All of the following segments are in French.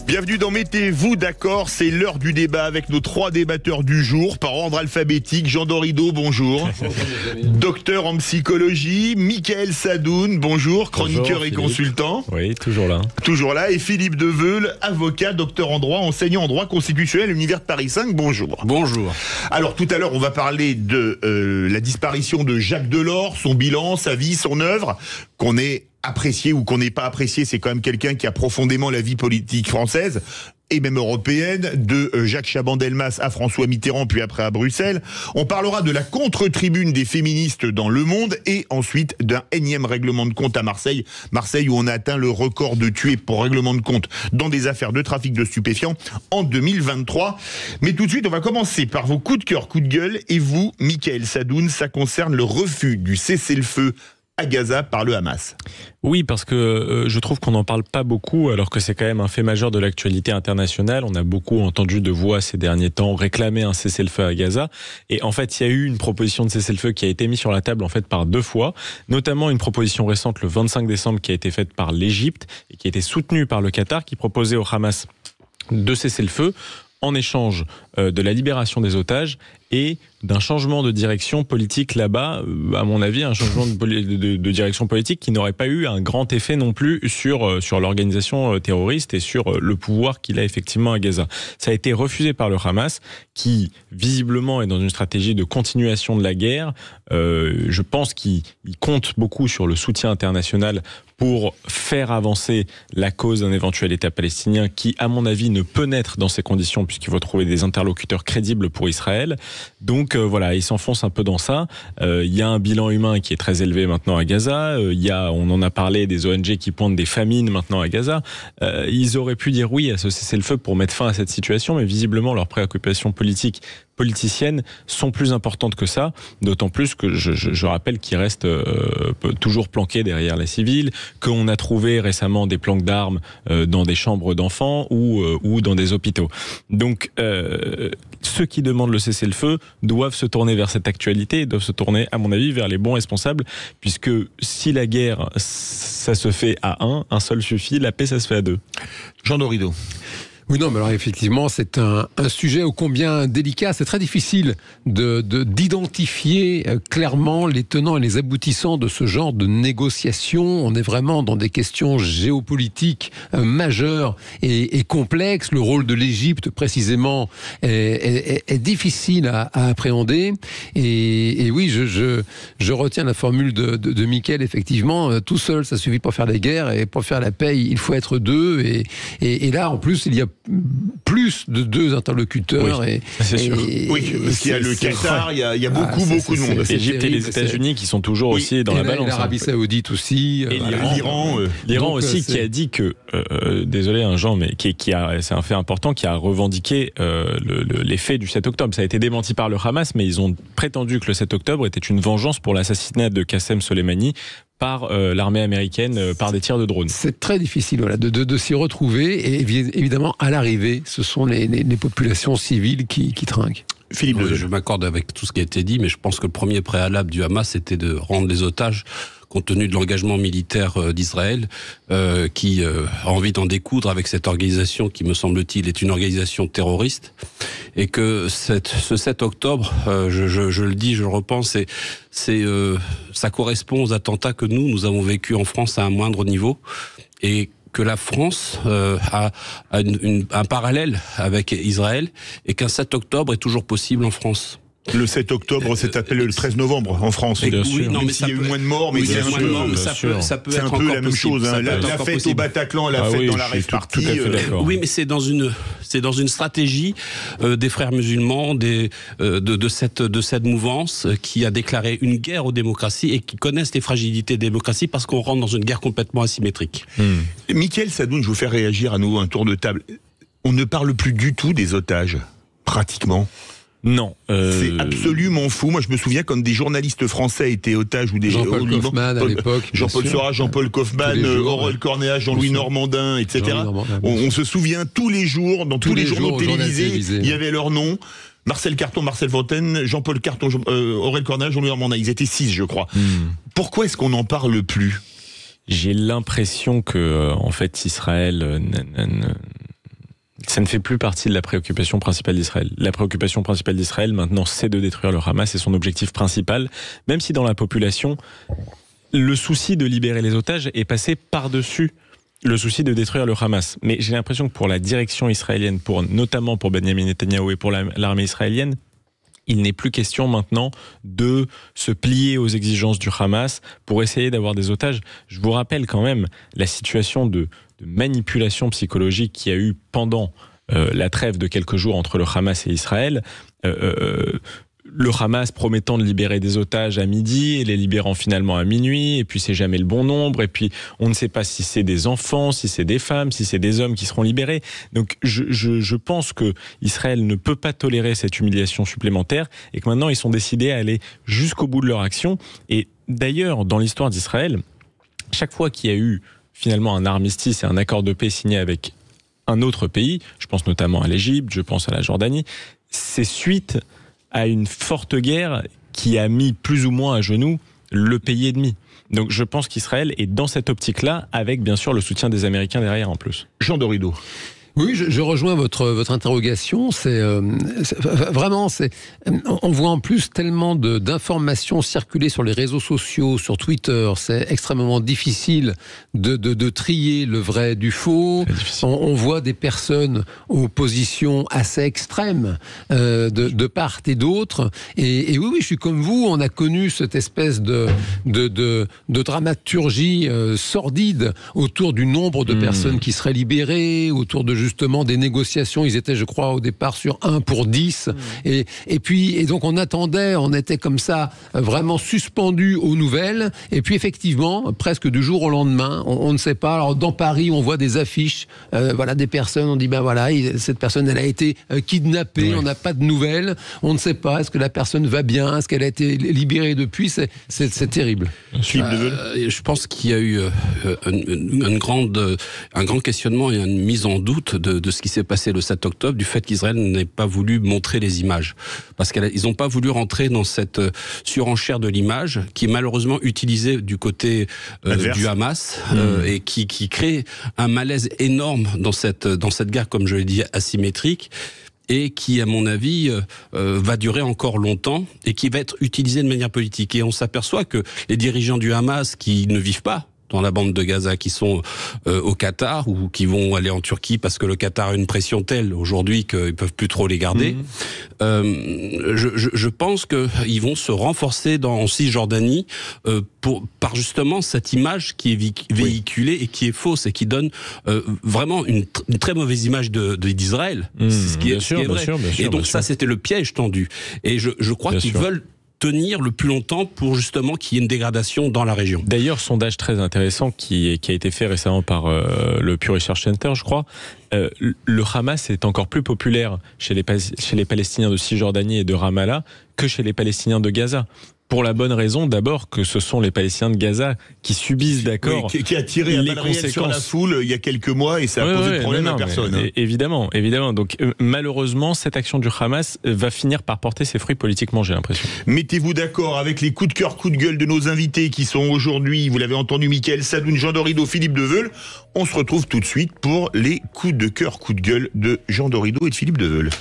Bienvenue dans Mettez-vous d'accord, c'est l'heure du débat avec nos 3 débatteurs du jour, par ordre alphabétique. Jean Dorido, bonjour. Docteur en psychologie, Mickaël Sadoun, bonjour, chroniqueur et consultant. Oui, toujours là. Toujours là, et Philippe Deveul, avocat, docteur en droit, enseignant en droit constitutionnel, Univers de Paris 5, bonjour. Bonjour. Alors tout à l'heure, on va parler de la disparition de Jacques Delors, son bilan, sa vie, son œuvre, qu'on ait apprécié ou qu'on n'ait pas apprécié, c'est quand même quelqu'un qui a profondément la vie politique française et même européenne, de Jacques Chaban-Delmas à François Mitterrand, puis après à Bruxelles. On parlera de la contre-tribune des féministes dans Le Monde et ensuite d'un énième règlement de compte à Marseille. Marseille où on a atteint le record de tués pour règlement de compte dans des affaires de trafic de stupéfiants en 2023. Mais tout de suite, on va commencer par vos coups de cœur, coups de gueule. Et vous, Mickaël Sadoun, ça concerne le refus du cessez-le-feu à Gaza par le Hamas. Oui, parce que je trouve qu'on n'en parle pas beaucoup, alors que c'est quand même un fait majeur de l'actualité internationale. On a beaucoup entendu de voix ces derniers temps réclamer un cessez-le-feu à Gaza. Et en fait, il y a eu une proposition de cessez-le-feu qui a été mise sur la table en fait par 2 fois, notamment une proposition récente le 25 décembre qui a été faite par l'Égypte et qui a été soutenue par le Qatar, qui proposait au Hamas de cesser le feu en échange de la libération des otages et d'un changement de direction politique là-bas, à mon avis, un changement de direction politique qui n'aurait pas eu un grand effet non plus sur l'organisation terroriste et sur le pouvoir qu'il a effectivement à Gaza. Ça a été refusé par le Hamas, qui visiblement est dans une stratégie de continuation de la guerre. Je pense qu'il compte beaucoup sur le soutien international pour faire avancer la cause d'un éventuel État palestinien qui, à mon avis, ne peut naître dans ces conditions puisqu'il faut trouver des interlocuteurs crédibles pour Israël. Donc voilà, il s'enfonce un peu dans ça. Il y a un bilan humain qui est très élevé maintenant à Gaza. On en a parlé, des ONG qui pointent des famines maintenant à Gaza. Ils auraient pu dire oui à ce cessez-le-feu pour mettre fin à cette situation, mais visiblement leurs préoccupations politiciennes sont plus importantes que ça, d'autant plus que je rappelle qu'ils restent toujours planqués derrière les civils, qu'on a trouvé récemment des planques d'armes dans des chambres d'enfants ou dans des hôpitaux. Donc ceux qui demandent le cessez-le-feu doivent se tourner vers cette actualité, doivent se tourner, à mon avis, vers les bons responsables, puisque si la guerre, ça se fait à un seul suffit, la paix, ça se fait à 2. Jean Dorido. Oui, non, mais alors effectivement, c'est un sujet ô combien délicat. C'est très difficile d'identifier clairement les tenants et les aboutissants de ce genre de négociations. On est vraiment dans des questions géopolitiques majeures et complexes. Le rôle de l'Égypte, précisément, est difficile à appréhender. Et oui, je retiens la formule de Mickaël, effectivement. Tout seul, ça suffit pour faire des guerres, et pour faire la paix, il faut être 2. Et là, en plus, il y a plus de 2 interlocuteurs. Oui, c'est sûr. Oui, parce qu'il y a le Qatar, il y a beaucoup de monde. L'Égypte et les États-Unis qui sont toujours aussi dans la balance. L'Arabie Saoudite aussi. Et l'Iran aussi qui a dit que, désolé Jean, mais c'est un fait important, qui a revendiqué les faits du 7 octobre. Ça a été démenti par le Hamas, mais ils ont prétendu que le 7 octobre était une vengeance pour l'assassinat de Qassem Soleimani par l'armée américaine, par des tirs de drones. C'est très difficile de s'y retrouver, et évidemment, à l'arrivée, ce sont les populations civiles qui trinquent. Philippe, je m'accorde avec tout ce qui a été dit, mais je pense que le premier préalable du Hamas, c'était de rendre les otages, compte tenu de l'engagement militaire d'Israël, qui a envie d'en découdre avec cette organisation qui, me semble-t-il, est une organisation terroriste, et que ce 7 octobre, je le dis, je le repense, ça correspond aux attentats que nous avons vécus en France à un moindre niveau, et que la France a un parallèle avec Israël, et qu'un 7 octobre est toujours possible en France. Le 7 octobre, c'est appelé le 13 novembre en France. Bien sûr. Oui, non, mais s'il y a eu moins de morts, mais c'est ça peut c'est être un peu encore la même chose. Hein. La fête possible. au Bataclan, la fête dans la rave party. Oui, mais c'est dans une stratégie des frères musulmans, de cette mouvance qui a déclaré une guerre aux démocraties et qui connaissent les fragilités des démocraties parce qu'on rentre dans une guerre complètement asymétrique. Mickaël Sadoun, je vous fais réagir à nouveau un tour de table. On ne parle plus du tout des otages, pratiquement. Non. C'est absolument fou. Moi, je me souviens quand des journalistes français étaient otages ou des Jean-Paul Kaufmann à l'époque. Jean-Paul Seurat, Jean-Paul Kaufmann, Aurel Cornéas, Jean-Louis Normandin, etc. On se souvient tous les jours, dans tous les journaux télévisés, il y avait leur nom. Marcel Carton, Marcel Fontaine, Jean-Paul Carton, Aurel Cornéas, Jean-Louis Normandin. Ils étaient 6, je crois. Pourquoi est-ce qu'on n'en parle plus ? J'ai l'impression que, en fait, Israël ça ne fait plus partie de la préoccupation principale d'Israël. La préoccupation principale d'Israël, maintenant, c'est de détruire le Hamas, c'est son objectif principal, même si dans la population, le souci de libérer les otages est passé par-dessus le souci de détruire le Hamas. Mais j'ai l'impression que pour la direction israélienne, notamment pour Benjamin Netanyahou et pour l'armée israélienne, il n'est plus question maintenant de se plier aux exigences du Hamas pour essayer d'avoir des otages. Je vous rappelle quand même la situation de manipulation psychologique qu'il y a eu pendant la trêve de quelques jours entre le Hamas et Israël. Le Hamas promettant de libérer des otages à midi et les libérant finalement à minuit, et puis c'est jamais le bon nombre, et puis on ne sait pas si c'est des enfants, si c'est des femmes, si c'est des hommes qui seront libérés. Donc je pense que Israël ne peut pas tolérer cette humiliation supplémentaire et que maintenant ils sont décidés à aller jusqu'au bout de leur action. Et d'ailleurs, dans l'histoire d'Israël, chaque fois qu'il y a eu finalement un armistice et un accord de paix signé avec un autre pays, je pense notamment à l'Égypte, je pense à la Jordanie, c'est suite à une forte guerre qui a mis plus ou moins à genoux le pays ennemi. Donc je pense qu'Israël est dans cette optique-là, avec bien sûr le soutien des Américains derrière en plus. Jean Dorido. Oui, je rejoins votre interrogation. Vraiment, on voit en plus tellement d'informations circuler sur les réseaux sociaux, sur Twitter. C'est extrêmement difficile de trier le vrai du faux. On voit des personnes aux positions assez extrêmes de part et d'autre. Et oui, je suis comme vous. On a connu cette espèce de dramaturgie sordide autour du nombre de personnes qui seraient libérées, autour de justement des négociations. Ils étaient, je crois, au départ sur 1 pour 10. Et donc on attendait, on était comme ça vraiment suspendu aux nouvelles. Et puis effectivement, presque du jour au lendemain, on ne sait pas. Alors dans Paris, on voit des affiches, des personnes. On dit cette personne, elle a été kidnappée. Oui. On n'a pas de nouvelles. On ne sait pas. Est-ce que la personne va bien? Est-ce qu'elle a été libérée depuis? C'est terrible. Je pense qu'il y a eu un grand questionnement et une mise en doute de ce qui s'est passé le 7 octobre, du fait qu'Israël n'ait pas voulu montrer les images. Parce qu'ils n'ont pas voulu rentrer dans cette surenchère de l'image qui est malheureusement utilisée du côté du Hamas et qui crée un malaise énorme dans cette guerre, comme je l'ai dit, asymétrique, et qui, à mon avis, va durer encore longtemps et qui va être utilisé de manière politique. Et on s'aperçoit que les dirigeants du Hamas qui ne vivent pas dans la bande de Gaza, qui sont au Qatar ou qui vont aller en Turquie parce que le Qatar a une pression telle aujourd'hui qu'ils peuvent plus trop les garder. Je pense qu'ils vont se renforcer en Cisjordanie par justement cette image qui est véhiculée et qui est fausse et qui donne vraiment une très mauvaise image d'Israël. C'est ce qui est vrai. Et donc ça, c'était le piège tendu. Et je crois qu'ils veulent tenir le plus longtemps pour justement qu'il y ait une dégradation dans la région. D'ailleurs, sondage très intéressant qui a été fait récemment par le Pew Research Center, je crois. Le Hamas est encore plus populaire chez les Palestiniens de Cisjordanie et de Ramallah que chez les Palestiniens de Gaza. Pour la bonne raison, d'abord, que ce sont les Palestiniens de Gaza qui subissent, qui a tiré les conséquences sur la foule il y a quelques mois et ça a posé de problème à personne. Évidemment. Donc, malheureusement, cette action du Hamas va finir par porter ses fruits politiquement, j'ai l'impression. Mettez-vous d'accord avec les coups de cœur, coups de gueule de nos invités qui sont aujourd'hui, vous l'avez entendu, Mickaël Sadoun, Jean Dorido, Philippe Deveule. On se retrouve tout de suite pour les coups de cœur, coups de gueule de Jean Dorido et de Philippe Deveule.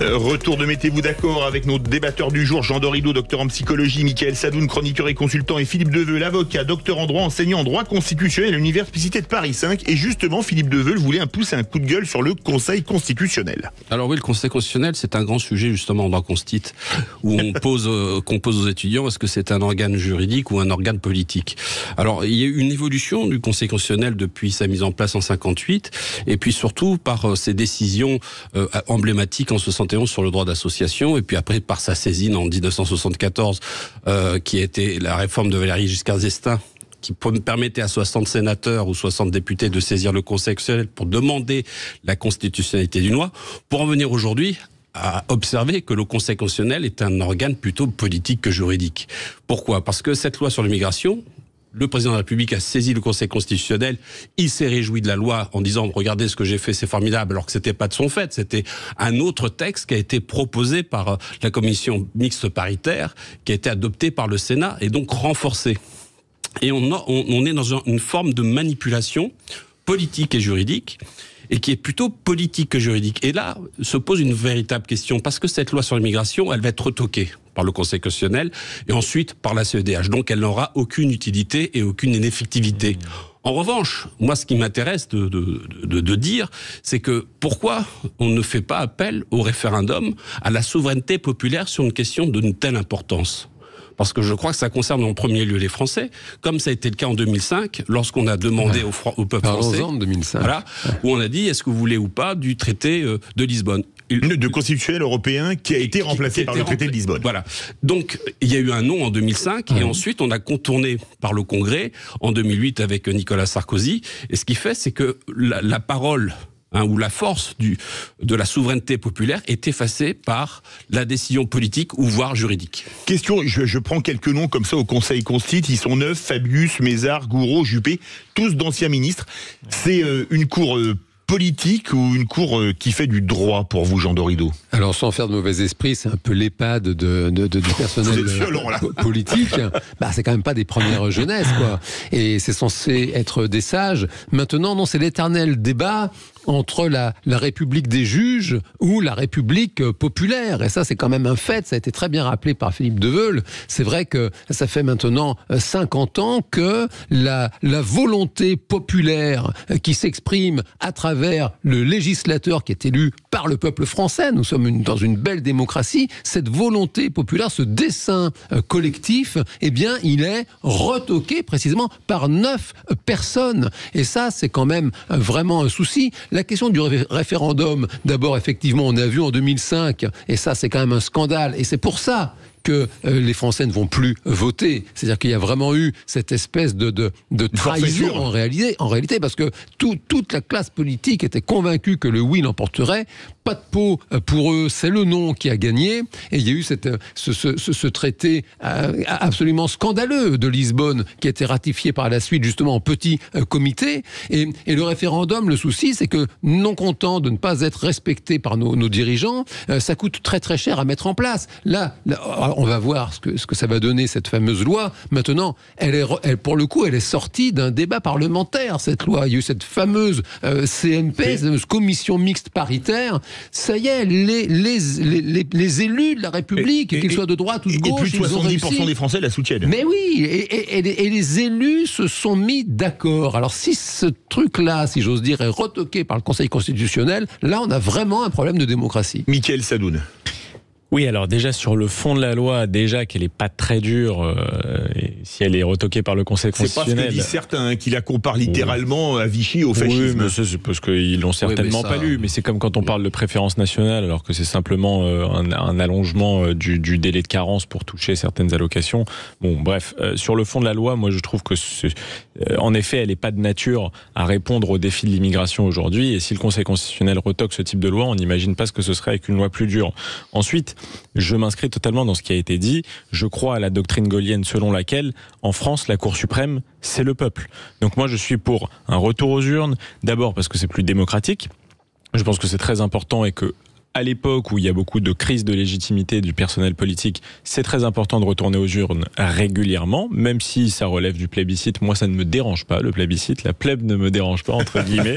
Retour de Mettez-vous d'accord avec nos débatteurs du jour, Jean Dorido, docteur en psychologie, Mickaël Sadoun, chroniqueur et consultant, et Philippe Deveule, avocat, docteur en droit, enseignant en droit constitutionnel à l'Université de Paris 5. Et justement, Philippe Deveule voulait pousser un coup de gueule sur le Conseil constitutionnel. Alors oui, le Conseil constitutionnel, c'est un grand sujet justement en droit constit, où qu'on pose aux étudiants, est-ce que c'est un organe juridique ou un organe politique? Alors, il y a eu une évolution du Conseil constitutionnel depuis sa mise en place en 58, et puis surtout par ses décisions emblématiques en 71 sur le droit d'association, et puis après par sa saisine en 1974, qui a été la réforme de Valéry Giscard d'Estaing, qui permettait à 60 sénateurs ou 60 députés de saisir le Conseil constitutionnel pour demander la constitutionnalité d'une loi, pour en venir aujourd'hui à observer que le Conseil constitutionnel est un organe plutôt politique que juridique. Pourquoi? Parce que cette loi sur l'immigration, le président de la République a saisi le Conseil constitutionnel, il s'est réjoui de la loi en disant « Regardez ce que j'ai fait, c'est formidable », alors que c'était pas de son fait, c'était un autre texte qui a été proposé par la commission mixte paritaire, qui a été adopté par le Sénat et donc renforcé. Et on est dans une forme de manipulation politique et juridique, et qui est plutôt politique que juridique. Et là, se pose une véritable question, parce que cette loi sur l'immigration, elle va être retoquée par le Conseil constitutionnel, et ensuite par la CEDH. Donc elle n'aura aucune utilité et aucune ineffectivité. En revanche, moi, ce qui m'intéresse de dire, c'est que pourquoi on ne fait pas appel au référendum, à la souveraineté populaire sur une question d'une telle importance ? Parce que je crois que ça concerne en premier lieu les Français, comme ça a été le cas en 2005, lorsqu'on a demandé au peuple français, en 2005. Voilà, où on a dit, est-ce que vous voulez ou pas du traité de Lisbonne ? De constitutionnel européen qui a été remplacé par le traité de Lisbonne. Voilà. Donc, il y a eu un non en 2005, et ensuite, on a contourné par le Congrès, en 2008, avec Nicolas Sarkozy. Et ce qui fait, c'est que la parole, ou la force de la souveraineté populaire est effacée par la décision politique ou voire juridique. Question, je prends quelques noms comme ça au Conseil Constitue, ils sont 9, Fabius, Mézard, Gouraud, Juppé, tous d'anciens ministres. C'est une cour politique ou une cour qui fait du droit pour vous, Jean Dorido? Alors, sans faire de mauvais esprit, c'est un peu l'EHPAD du personnel politique. C'est quand même pas des premières jeunesses, quoi. Et c'est censé être des sages. Maintenant, non, c'est l'éternel débat entre la République des juges ou la République populaire. Et ça, c'est quand même un fait. Ça a été très bien rappelé par Philippe Deveul. C'est vrai que ça fait maintenant 50 ans que la volonté populaire qui s'exprime à travers le législateur qui est élu par le peuple français, nous sommes dans une belle démocratie, cette volonté populaire, ce dessein collectif, eh bien, il est retoqué précisément par 9 personnes. Et ça, c'est quand même vraiment un souci. La question du référendum, d'abord, effectivement, on a vu en 2005, et ça, c'est quand même un scandale, et c'est pour ça que les Français ne vont plus voter. C'est-à-dire qu'il y a vraiment eu cette espèce de trahison en réalité, parce que toute la classe politique était convaincue que le oui l'emporterait. Pas de peau pour eux, c'est le non qui a gagné. Et il y a eu ce traité absolument scandaleux de Lisbonne qui a été ratifié par la suite justement en petit comité. Et le référendum, le souci, c'est que non content de ne pas être respecté par nos dirigeants, ça coûte très très cher à mettre en place. Là, on va voir ce que ça va donner, cette fameuse loi. Maintenant, elle, pour le coup, elle est sortie d'un débat parlementaire, cette loi. Il y a eu cette fameuse CMP, cette commission mixte paritaire. Ça y est, les élus de la République, qu'ils soient de droite ou de gauche, et plus de 70% des Français la soutiennent. Mais oui, et les élus se sont mis d'accord. Alors si ce truc-là, si j'ose dire, est retoqué par le Conseil constitutionnel, là on a vraiment un problème de démocratie. Mickaël Sadoun. Oui, alors déjà sur le fond de la loi, déjà qu'elle est pas très dure, et si elle est retoquée par le Conseil constitutionnel. C'est pas ce que disent certains, qui la comparent littéralement à Vichy au fascisme. Oui, mais c'est parce qu'ils l'ont certainement pas lu. Mais c'est comme quand on parle de préférence nationale, alors que c'est simplement un allongement du délai de carence pour toucher certaines allocations. Bon, bref, sur le fond de la loi, moi je trouve que en effet, elle n'est pas de nature à répondre aux défis de l'immigration aujourd'hui. Et si le Conseil constitutionnel retoque ce type de loi, on n'imagine pas ce que ce serait avec une loi plus dure. Ensuite, je m'inscris totalement dans ce qui a été dit. Je crois à la doctrine gaullienne selon laquelle, en France, la Cour suprême, c'est le peuple. Donc moi, je suis pour un retour aux urnes, d'abord parce que c'est plus démocratique. Je pense que c'est très important et que, à l'époque où il y a beaucoup de crises de légitimité du personnel politique, c'est très important de retourner aux urnes régulièrement, même si ça relève du plébiscite. Moi, ça ne me dérange pas, le plébiscite. La plèbe ne me dérange pas, entre guillemets.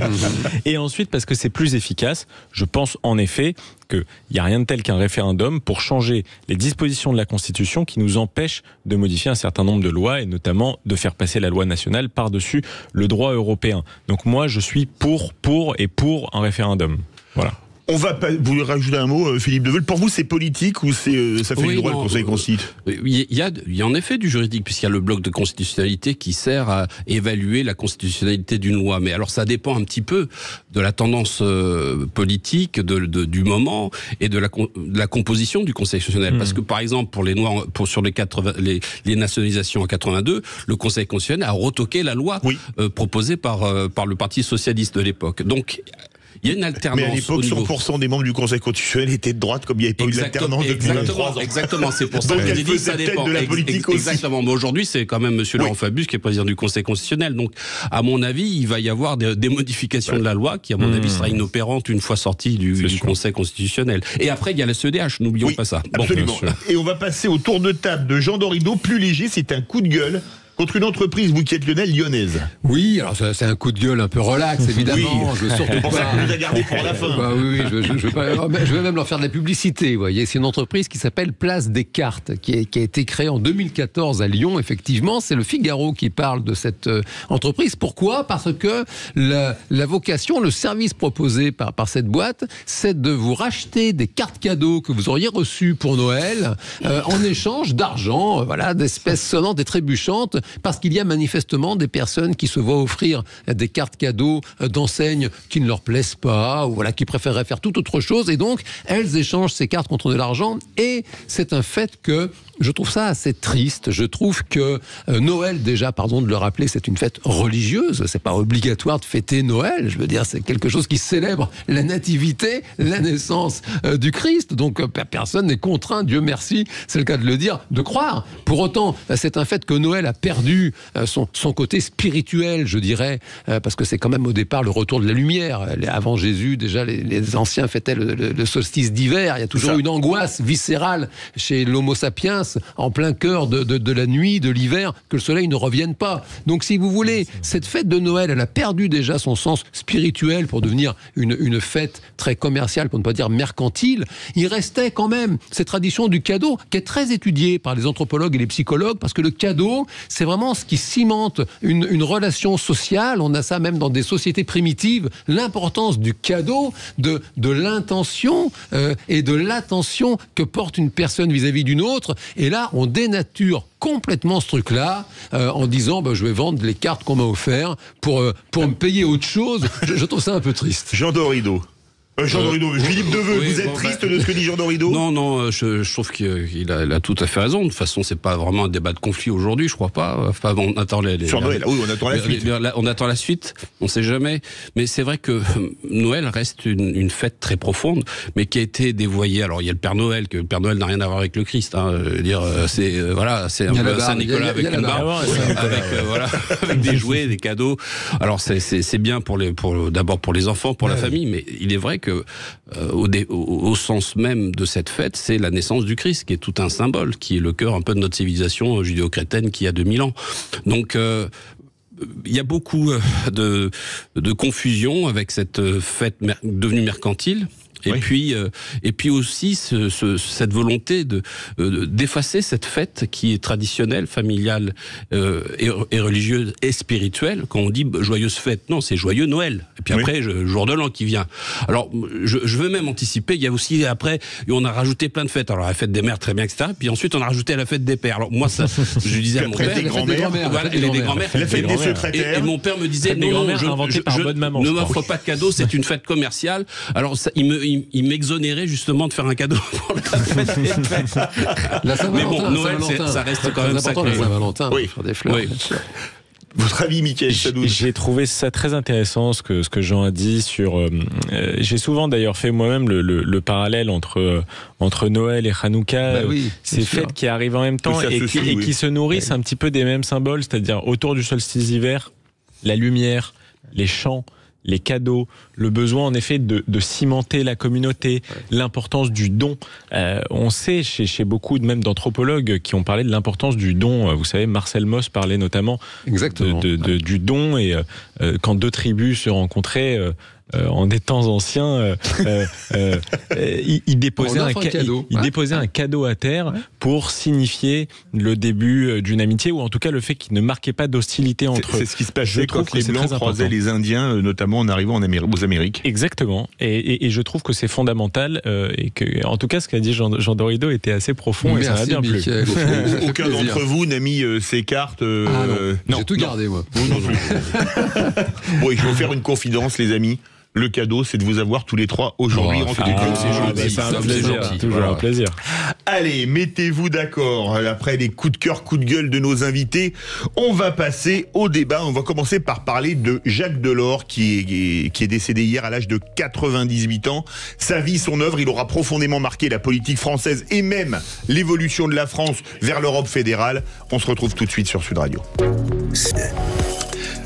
Et ensuite, parce que c'est plus efficace, je pense en effet qu'il n'y a rien de tel qu'un référendum pour changer les dispositions de la Constitution qui nous empêchent de modifier un certain nombre de lois et notamment de faire passer la loi nationale par-dessus le droit européen. Donc moi, je suis pour un référendum. Voilà. On va pas, vous voulez rajouter un mot, Philippe Deveul? Pour vous, c'est politique ou ça fait du droit, le Conseil constitue? Il y a en effet du juridique, puisqu'il y a le bloc de constitutionnalité qui sert à évaluer la constitutionnalité d'une loi. Mais alors, ça dépend un petit peu de la tendance politique, du moment et de la composition du Conseil constitutionnel. Parce que, par exemple, pour les Noirs, sur les nationalisations en 82, le Conseil constitutionnel a retoqué la loi proposée par le Parti socialiste de l'époque. Donc, il y a une alternance. Mais à l'époque, 100% des membres du Conseil constitutionnel étaient de droite, comme il n'y avait pas eu d'alternance depuis 23 ans. Exactement, c'est pour ça que j'ai dit que ça dépend. De la politique aussi. Exactement, mais aujourd'hui, c'est quand même M. Laurent Fabius qui est président du Conseil constitutionnel. Donc, à mon avis, il va y avoir des modifications de la loi qui, à mon avis, sera inopérante une fois sortie du Conseil constitutionnel. Et après, il y a la CEDH, n'oublions pas ça. Absolument. Et on va passer au tour de table de Jean Dorido, plus léger, c'est un coup de gueule contre une entreprise, vous qui êtes lyonnaise. Oui, alors c'est un coup de gueule un peu relax, évidemment. Oui. Je veux surtout C'est pour ça pas... que vous avez gardé pour la fin. Oui, je vais même leur faire de la publicité. Vous voyez, c'est une entreprise qui s'appelle Place des Cartes, qui a été créée en 2014 à Lyon. Effectivement, c'est le Figaro qui parle de cette entreprise. Pourquoi ? Parce que la vocation, le service proposé par cette boîte, c'est de vous racheter des cartes cadeaux que vous auriez reçues pour Noël en échange d'argent, d'espèces sonnantes et trébuchantes, parce qu'il y a manifestement des personnes qui se voient offrir des cartes cadeaux d'enseignes qui ne leur plaisent pas, ou qui préféreraient faire toute autre chose, et donc elles échangent ces cartes contre de l'argent, et c'est un fait que je trouve ça assez triste. Je trouve que Noël, déjà, pardon de le rappeler, c'est une fête religieuse. C'est pas obligatoire de fêter Noël. Je veux dire, c'est quelque chose qui célèbre la nativité, la naissance du Christ. Donc, personne n'est contraint, Dieu merci, c'est le cas de le dire, de croire. Pour autant, c'est un fait que Noël a perdu son côté spirituel, je dirais, parce que c'est quand même au départ le retour de la lumière. Avant Jésus, déjà, les anciens fêtaient le solstice d'hiver. Il y a toujours une angoisse viscérale chez l'homo sapiens, en plein cœur de la nuit, de l'hiver, que le soleil ne revienne pas. Donc, si vous voulez, cette fête de Noël, elle a perdu déjà son sens spirituel pour devenir une fête très commerciale, pour ne pas dire mercantile. Il restait quand même cette tradition du cadeau qui est très étudiée par les anthropologues et les psychologues, parce que le cadeau, c'est vraiment ce qui cimente une relation sociale. On a ça même dans des sociétés primitives, l'importance du cadeau, de l'intention et de l'attention que porte une personne vis-à-vis d'une autre. Et là, on dénature complètement ce truc-là en disant je vais vendre les cartes qu'on m'a offertes pour me payer autre chose. Je trouve ça un peu triste. Jean Dorido. Philippe Deveux, vous êtes triste de ce que dit Jean Dorido ? Non, je trouve qu'il a tout à fait raison. De toute façon, c'est pas vraiment un débat de conflit aujourd'hui, je crois pas. Enfin, on attend sur Noël, oui, on attend la suite. On attend la suite, on sait jamais. Mais c'est vrai que Noël reste une fête très profonde, mais qui a été dévoyée. Alors, il y a le Père Noël, que le Père Noël n'a rien à voir avec le Christ. C'est un peu Saint-Nicolas avec une barbe, avec des jouets, des cadeaux. Alors, c'est bien d'abord pour les enfants, pour la famille, mais il est vrai que au sens même de cette fête, c'est la naissance du Christ, qui est tout un symbole, qui est le cœur un peu de notre civilisation judéo-chrétienne qui a 2000 ans. Donc, il y a beaucoup de confusion avec cette fête devenue mercantile. Et puis aussi cette volonté d'effacer cette fête qui est traditionnelle, familiale et religieuse et spirituelle. Quand on dit joyeuse fête, non, c'est joyeux Noël. Et puis après, jour de l'an qui vient. Alors, je veux même anticiper, il y a aussi après, on a rajouté plein de fêtes. Alors la fête des mères, très bien, etc. Puis ensuite, on a rajouté la fête des pères. Alors moi, ça, je disais à mon père, des grands-mères, la fête des secrétaires. Et mon père me disait, non, ne m'offre pas de cadeau, c'est une fête commerciale. Alors ça, il m'exonérait justement de faire un cadeau pour la fête des pères. Mais bon, Noël, ça reste quand même sacré. La Saint-Valentin, faire des fleurs. Oui. Votre avis, Mickaël Sadoun ? J'ai trouvé ça très intéressant ce que Jean a dit sur. J'ai souvent d'ailleurs fait moi-même le parallèle entre Noël et Hanouka, ces fêtes qui arrivent en même temps et qui se nourrissent un petit peu des mêmes symboles, c'est-à-dire autour du solstice d'hiver, la lumière, les chants, les cadeaux, le besoin en effet de cimenter la communauté, l'importance du don. On sait chez beaucoup même d'anthropologues qui ont parlé de l'importance du don. Vous savez, Marcel Mauss parlait notamment du don, et quand deux tribus se rencontraient en des temps anciens, il déposait un cadeau à terre pour signifier le début d'une amitié, ou en tout cas le fait qu'il ne marquait pas d'hostilité entre eux. C'est ce qui se passait quand les Blancs croisaient les Indiens, notamment en arrivant aux Amériques. Exactement. Et je trouve que c'est fondamental, et que, en tout cas, ce qu'a dit Jean Dorido était assez profond. Merci, et ça m'a bien plu. Aucun d'entre vous n'a mis ses cartes. Non, j'ai tout gardé, moi. Non. Bon, je vais vous faire une confidence, les amis. Le cadeau, c'est de vous avoir tous les trois aujourd'hui en studio. C'est un plaisir, toujours un plaisir. Allez, mettez-vous d'accord. Après les coups de cœur, coups de gueule de nos invités, on va passer au débat. On va commencer par parler de Jacques Delors, qui est décédé hier à l'âge de 98 ans. Sa vie, son œuvre, il aura profondément marqué la politique française et même l'évolution de la France vers l'Europe fédérale. On se retrouve tout de suite sur Sud Radio.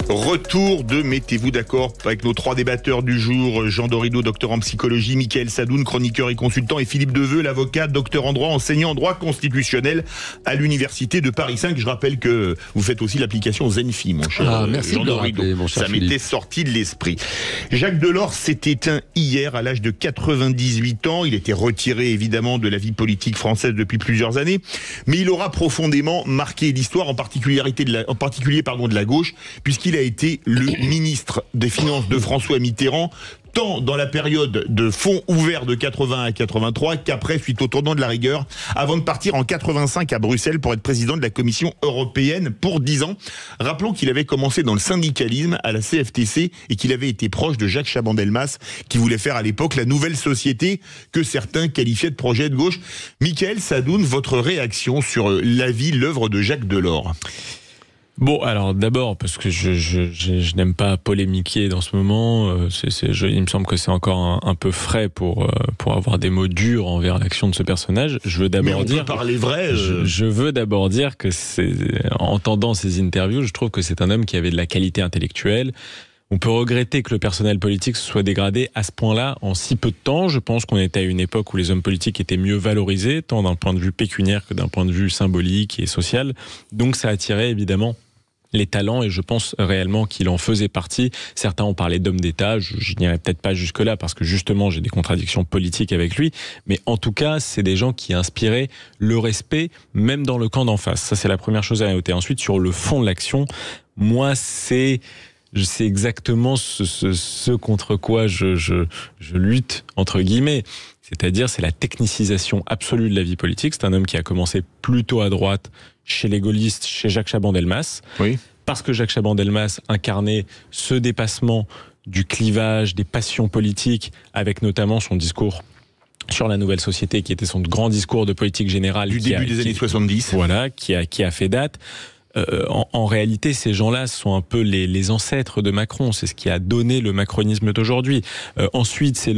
Retour de Mettez-vous d'accord avec nos 3 débatteurs du jour, Jean Dorido, docteur en psychologie, Mickaël Sadoun, chroniqueur et consultant, et Philippe Deveu, l'avocat, docteur en droit, enseignant en droit constitutionnel à l'université de Paris 5. Je rappelle que vous faites aussi l'application Zenfi, mon cher merci Jean de le Dorido. rappeler, mon cher Ça Philippe. m'était sorti de l'esprit. Jacques Delors s'est éteint hier à l'âge de 98 ans. Il était retiré évidemment de la vie politique française depuis plusieurs années, mais il aura profondément marqué l'histoire, en particulier de la gauche, puisqu'il a été le ministre des Finances de François Mitterrand, tant dans la période de fonds ouverts de 81 à 83 qu'après, suite au tournant de la rigueur, avant de partir en 85 à Bruxelles pour être président de la Commission européenne pour 10 ans. Rappelons qu'il avait commencé dans le syndicalisme à la CFTC et qu'il avait été proche de Jacques Chaban-Delmas, qui voulait faire à l'époque la nouvelle société que certains qualifiaient de projet de gauche. Mickaël Sadoun, votre réaction sur la vie, l'œuvre de Jacques Delors? Bon, alors d'abord, parce que je n'aime pas polémiquer dans ce moment, il me semble que c'est encore un peu frais pour avoir des mots durs envers l'action de ce personnage. Je veux d'abord dire... peut parler vrai. Je veux d'abord dire que en entendant ces interviews, je trouve que c'est un homme qui avait de la qualité intellectuelle. On peut regretter que le personnel politique se soit dégradé à ce point-là en si peu de temps. Je pense qu'on était à une époque où les hommes politiques étaient mieux valorisés, tant d'un point de vue pécuniaire que d'un point de vue symbolique et social. Donc ça attirait évidemment les talents, et je pense réellement qu'il en faisait partie. Certains ont parlé d'homme d'État, je n'irai peut-être pas jusque-là parce que justement j'ai des contradictions politiques avec lui, mais en tout cas c'est des gens qui inspiraient le respect même dans le camp d'en face. Ça c'est la première chose à noter. Ensuite, sur le fond de l'action, moi c'est exactement ce contre quoi je lutte, entre guillemets. C'est-à-dire, c'est la technicisation absolue de la vie politique. C'est un homme qui a commencé plutôt à droite, chez les gaullistes, chez Jacques Chaban-Delmas. Oui. Parce que Jacques Chaban-Delmas incarnait ce dépassement du clivage, des passions politiques, avec notamment son discours sur la nouvelle société, qui était son grand discours de politique générale. Du début des années 70. Voilà, qui a fait date. En réalité, ces gens-là sont un peu les ancêtres de Macron. C'est ce qui a donné le macronisme d'aujourd'hui. Ensuite, c'est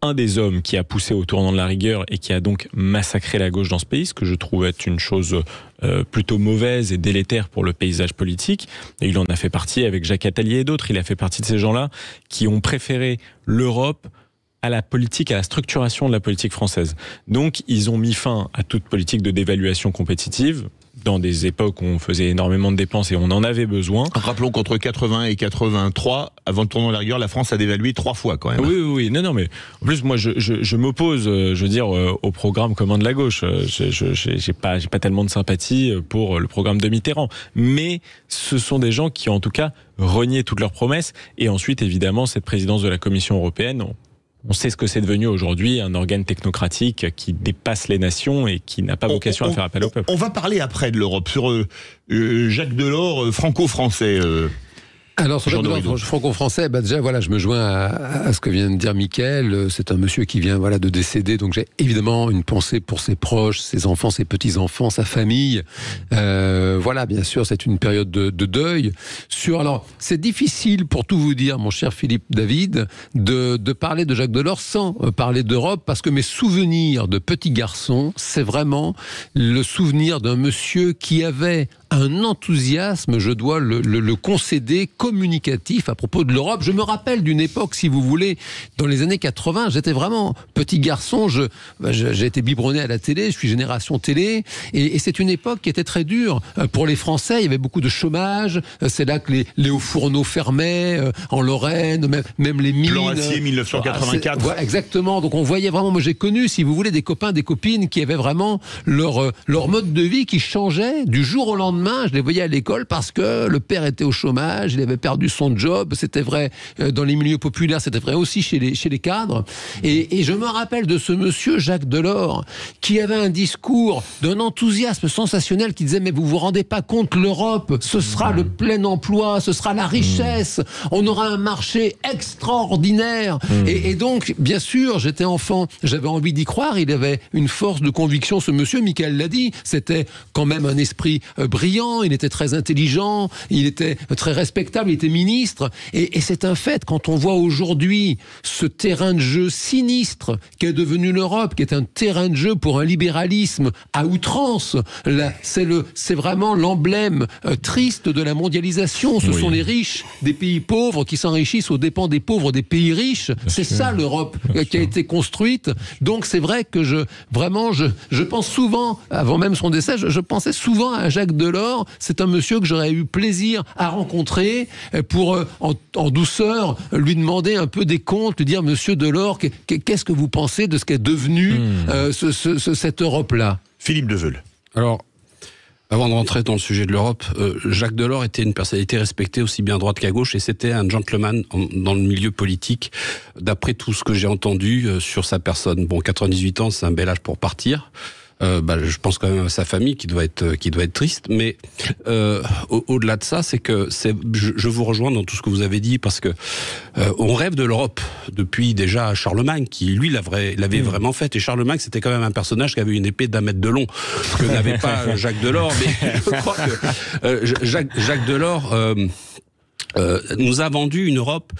un des hommes qui a poussé au tournant de la rigueur et qui a donc massacré la gauche dans ce pays, ce que je trouve être une chose plutôt mauvaise et délétère pour le paysage politique. Et il en a fait partie avec Jacques Attali et d'autres. Il a fait partie de ces gens-là qui ont préféré l'Europe à la politique, à la structuration de la politique française. Donc, ils ont mis fin à toute politique de dévaluation compétitive, dans des époques où on faisait énormément de dépenses et on en avait besoin. Rappelons qu'entre 80 et 83, avant le tournant de la rigueur, la France a dévalué 3 fois quand même. Oui. Non, mais en plus, moi, je m'oppose, je veux dire, au programme commun de la gauche. J'ai pas tellement de sympathie pour le programme de Mitterrand. Mais ce sont des gens qui, en tout cas, reniaient toutes leurs promesses. Et ensuite, évidemment, cette présidence de la Commission européenne, on sait ce que c'est devenu aujourd'hui, un organe technocratique qui dépasse les nations et qui n'a pas vocation à faire appel au peuple. On va parler après de l'Europe, sur Jacques Delors, franco-français. Alors, sur le franco-français, déjà, voilà, je me joins à ce que vient de dire Mickaël. C'est un monsieur qui vient, de décéder. Donc, j'ai évidemment une pensée pour ses proches, ses enfants, ses petits-enfants, sa famille. Bien sûr, c'est une période de deuil. Alors, c'est difficile, pour tout vous dire, mon cher Philippe David, de parler de Jacques Delors sans parler d'Europe, parce que mes souvenirs de petit garçon, c'est vraiment le souvenir d'un monsieur qui avait un enthousiasme, je dois le concéder, communicatif à propos de l'Europe. Je me rappelle d'une époque, si vous voulez, dans les années 80, j'étais vraiment petit garçon, j'ai été biberonné à la télé, je suis génération télé, et c'est une époque qui était très dure pour les Français. Il y avait beaucoup de chômage, c'est là que les hauts fourneaux fermaient, en Lorraine, même les mines. Plan Acier 1984. Voilà, exactement. Donc on voyait vraiment, moi j'ai connu, si vous voulez, des copains, des copines qui avaient vraiment leur mode de vie qui changeait du jour au lendemain. Je les voyais à l'école parce que le père était au chômage, il avait perdu son job. C'était vrai dans les milieux populaires, c'était vrai aussi chez les cadres. Et je me rappelle de ce monsieur Jacques Delors qui avait un discours d'un enthousiasme sensationnel, qui disait: mais vous vous rendez pas compte, l'Europe, ce sera le plein emploi, ce sera la richesse, on aura un marché extraordinaire. Et donc, bien sûr, j'étais enfant, j'avais envie d'y croire. Il avait une force de conviction, ce monsieur. Mickaël l'a dit, c'était quand même un esprit brillant, brillant, il était très intelligent, il était très respectable, il était ministre. Et c'est un fait, quand on voit aujourd'hui ce terrain de jeu sinistre qu'est devenu l'Europe, qui est un terrain de jeu pour un libéralisme à outrance, c'est vraiment l'emblème triste de la mondialisation. Ce sont les riches des pays pauvres qui s'enrichissent aux dépens des pauvres des pays riches. C'est ça l'Europe qui a été construite. Donc c'est vrai que je pense souvent, avant même son décès, je pensais souvent à Jacques Delors. C'est un monsieur que j'aurais eu plaisir à rencontrer pour, en douceur, lui demander un peu des comptes, lui dire, monsieur Delors, qu'est-ce que vous pensez de ce qu'est devenu cette Europe-là? Philippe Deveul. Alors, avant de rentrer dans le sujet de l'Europe, Jacques Delors était une personnalité respectée aussi bien à droite qu'à gauche, et c'était un gentleman dans le milieu politique, d'après tout ce que j'ai entendu sur sa personne. Bon, 98 ans, c'est un bel âge pour partir. Je pense quand même à sa famille qui doit être triste, mais au-delà de ça, c'est que je vous rejoins dans tout ce que vous avez dit, parce que on rêve de l'Europe depuis déjà Charlemagne, qui lui l'avait vraiment fait. Et Charlemagne, c'était quand même un personnage qui avait une épée d'1 mètre de long, ce que n'avait pas Jacques Delors. Mais je crois que Jacques Delors nous a vendu une Europe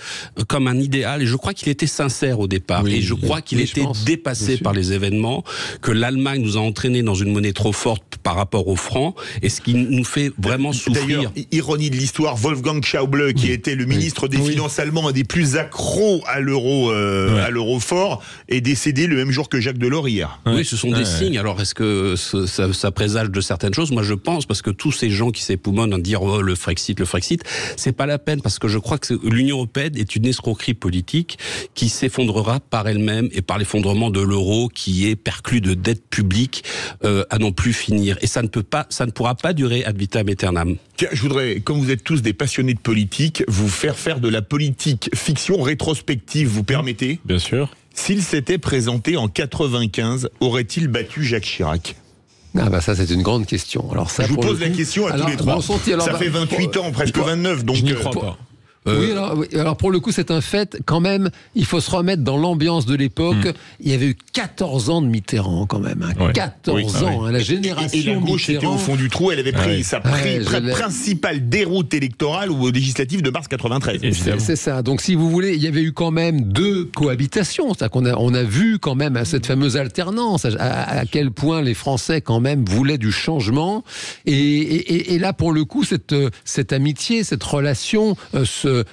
comme un idéal, et je crois qu'il était sincère au départ, et je crois qu'il était dépassé par les événements, que l'Allemagne nous a entraînés dans une monnaie trop forte par rapport au franc, et ce qui nous fait vraiment souffrir. D'ailleurs, ironie de l'histoire, Wolfgang Schäuble, qui était le ministre des Finances allemand, un des plus accros à l'euro, à l'euro fort, est décédé le même jour que Jacques Delors hier. Oui, ce sont des signes. Alors, est-ce que ça présage de certaines choses? Moi, je pense, parce que tous ces gens qui s'époumonnent à dire le Frexit, c'est pas la peine, parce que je crois que l'Union européenne est une escroquerie politique qui s'effondrera par elle-même, et par l'effondrement de l'euro qui est perclus de dettes publiques à non plus finir. Et ça ne pourra pas durer ad vitam aeternam. Tiens, je voudrais, comme vous êtes tous des passionnés de politique, vous faire de la politique fiction rétrospective, vous permettez? Bien sûr. S'il s'était présenté en 95, aurait-il battu Jacques Chirac? Ça c'est une grande question. Alors ça, je vous pose la question à tous les trois. Ça fait 28 ans, presque 29, donc je n'y crois pas. Oui, alors pour le coup, c'est un fait. Quand même, il faut se remettre dans l'ambiance de l'époque. Il y avait eu 14 ans de Mitterrand, quand même. 14 ans. La génération et la gauche Mitterrand, était au fond du trou. Elle avait pris sa principale déroute électorale aux législatives de mars 93. C'est ça. Donc, si vous voulez, il y avait eu quand même 2 cohabitations. C'est-à-dire qu'on a vu quand même cette fameuse alternance, à quel point les Français, quand même, voulaient du changement. Et là, pour le coup, cette amitié, cette relation,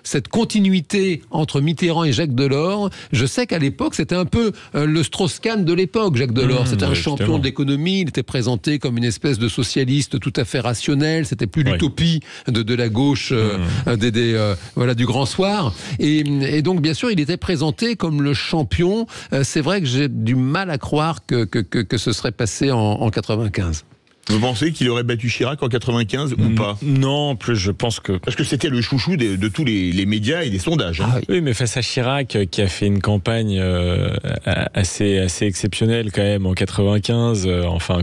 cette continuité entre Mitterrand et Jacques Delors, je sais qu'à l'époque, c'était un peu le Strauss-Kahn de l'époque, Jacques Delors. C'était un champion de l'économie, il était présenté comme une espèce de socialiste tout à fait rationnel, c'était plus l'utopie de la gauche du grand soir. Et donc, bien sûr, il était présenté comme le champion. C'est vrai que j'ai du mal à croire que ce serait passé en 95. Vous pensez qu'il aurait battu Chirac en 95 ou pas? Non, plus je pense que... Parce que c'était le chouchou de tous les médias et des sondages. Hein. Oui, mais face à Chirac, qui a fait une campagne assez exceptionnelle quand même en 95,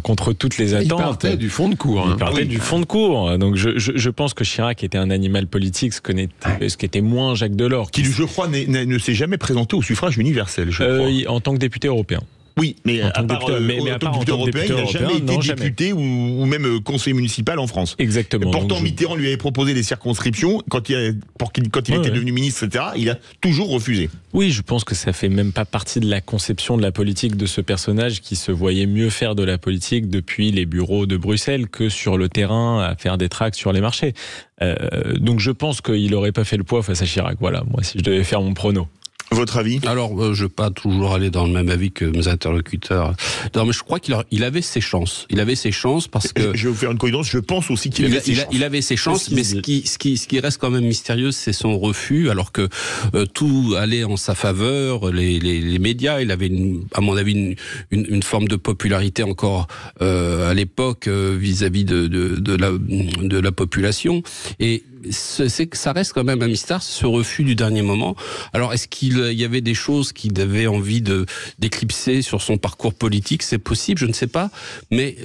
contre toutes les attentes. Il partait du fond de cours. Il partait du fond de cours. Donc je pense que Chirac était un animal politique, ce qui était moins Jacques Delors. Qui, je crois, ne s'est jamais présenté au suffrage universel, je crois. En tant que député européen. Oui, mais à part député européen, il n'a jamais été député ou même conseiller municipal en France. Exactement. Pourtant, Mitterrand lui avait proposé des circonscriptions quand il était devenu ministre, etc. Il a toujours refusé. Oui, je pense que ça fait même pas partie de la conception de la politique de ce personnage qui se voyait mieux faire de la politique depuis les bureaux de Bruxelles que sur le terrain à faire des tracts sur les marchés. Donc je pense qu'il n'aurait pas fait le poids face à Chirac. Voilà, moi si je devais faire mon prono. Votre avis? Alors, je ne vais pas toujours aller dans le même avis que mes interlocuteurs. Non, mais je crois qu'il avait ses chances. Il avait ses chances parce que... Je vais vous faire une coïncidence, je pense aussi qu'il avait ses chances. Il avait ses chances, mais ce qui reste quand même mystérieux, c'est son refus, alors que tout allait en sa faveur, les médias, il avait, à mon avis, une forme de popularité encore à l'époque vis-à-vis de la population. Et ça reste quand même un mystère, ce refus du dernier moment. Alors, est-ce qu'il y avait des choses qu'il avait envie d'éclipser sur son parcours politique? C'est possible, je ne sais pas. Mais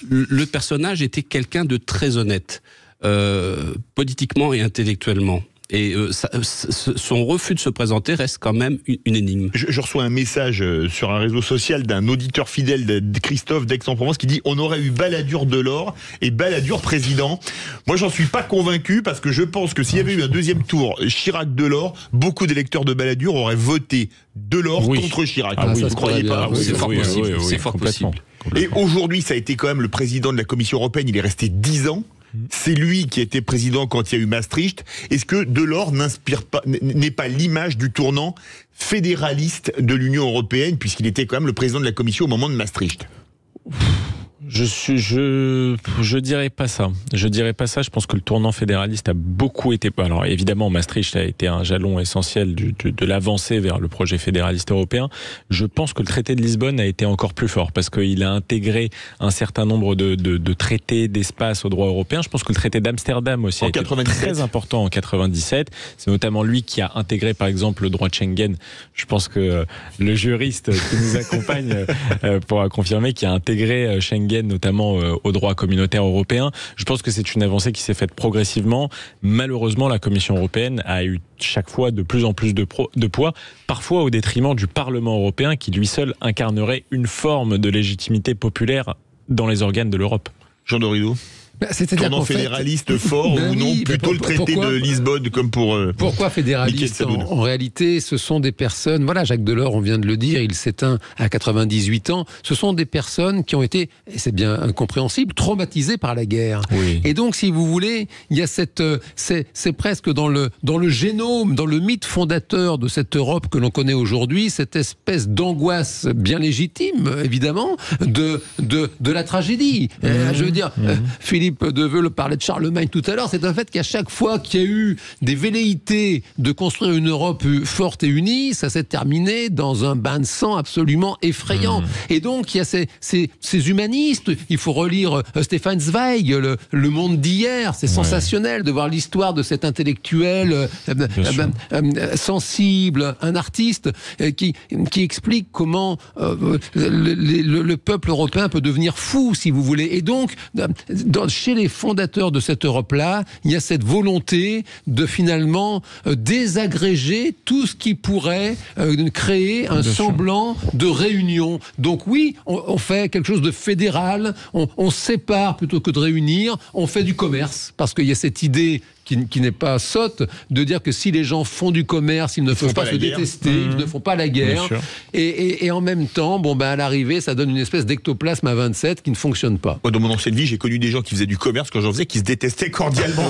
le personnage était quelqu'un de très honnête, politiquement et intellectuellement. Et son refus de se présenter reste quand même une énigme. Je reçois un message sur un réseau social d'un auditeur fidèle de Christophe d'Aix-en-Provence qui dit « On aurait eu Balladur-Delors et Balladur président ». Moi, j'en suis pas convaincu parce que je pense que s'il y avait eu un deuxième tour Chirac-Delors, beaucoup d'électeurs de Balladur auraient voté Delors contre Chirac. Ah, vous ne croyez pas? C'est fort possible. C'est fort possible. Et aujourd'hui, ça a été quand même le président de la Commission européenne, il est resté 10 ans. C'est lui qui était président quand il y a eu Maastricht. Est-ce que Delors n'est pas l'image du tournant fédéraliste de l'Union européenne, puisqu'il était quand même le président de la Commission au moment de Maastricht? Je dirais pas ça. Je dirais pas ça. Je pense que le tournant fédéraliste a beaucoup été. Alors évidemment, Maastricht a été un jalon essentiel de l'avancée vers le projet fédéraliste européen. Je pense que le traité de Lisbonne a été encore plus fort parce qu'il a intégré un certain nombre de traités d'espace au droit européen. Je pense que le traité d'Amsterdam aussi a été très important en 97. C'est notamment lui qui a intégré, par exemple, le droit de Schengen. Je pense que le juriste qui nous accompagne pourra confirmer qu'il a intégré Schengen notamment au droit communautaire européen. Je pense que c'est une avancée qui s'est faite progressivement. Malheureusement, la Commission européenne a eu chaque fois de plus en plus de poids, parfois au détriment du Parlement européen qui lui seul incarnerait une forme de légitimité populaire dans les organes de l'Europe. Jean Dorido. Tournant fédéraliste fort ou non, plutôt le traité de Lisbonne comme pour pourquoi fédéraliste en réalité, ce sont des personnes, voilà, Jacques Delors, on vient de le dire, il s'éteint à 98 ans, ce sont des personnes qui ont été, et c'est bien incompréhensible, traumatisées par la guerre. Oui. Et donc, si vous voulez, il y a c'est presque dans le génome, dans le mythe fondateur de cette Europe que l'on connaît aujourd'hui, cette espèce d'angoisse bien légitime, évidemment, de la tragédie. Je veux dire, Philippe Deveul parlait de Charlemagne tout à l'heure, c'est un fait qu'à chaque fois qu'il y a eu des velléités de construire une Europe forte et unie, ça s'est terminé dans un bain de sang absolument effrayant. Et donc, il y a ces humanistes, il faut relire Stefan Zweig, le monde d'hier, c'est sensationnel de voir l'histoire de cet intellectuel sensible, un artiste qui explique comment le peuple européen peut devenir fou, si vous voulez. Et donc, chez les fondateurs de cette Europe-là, il y a cette volonté de finalement désagréger tout ce qui pourrait créer un semblant de réunion. Donc oui, on fait quelque chose de fédéral, on sépare plutôt que de réunir, on fait du commerce, parce qu'il y a cette idée qui n'est pas sotte, de dire que si les gens font du commerce, ils ne peuvent pas se détester, ils ne font pas la guerre. Et en même temps, à l'arrivée, ça donne une espèce d'ectoplasme à 27 qui ne fonctionne pas. Moi, dans mon ancienne vie, j'ai connu des gens qui faisaient du commerce quand j'en faisais, qui se détestaient cordialement.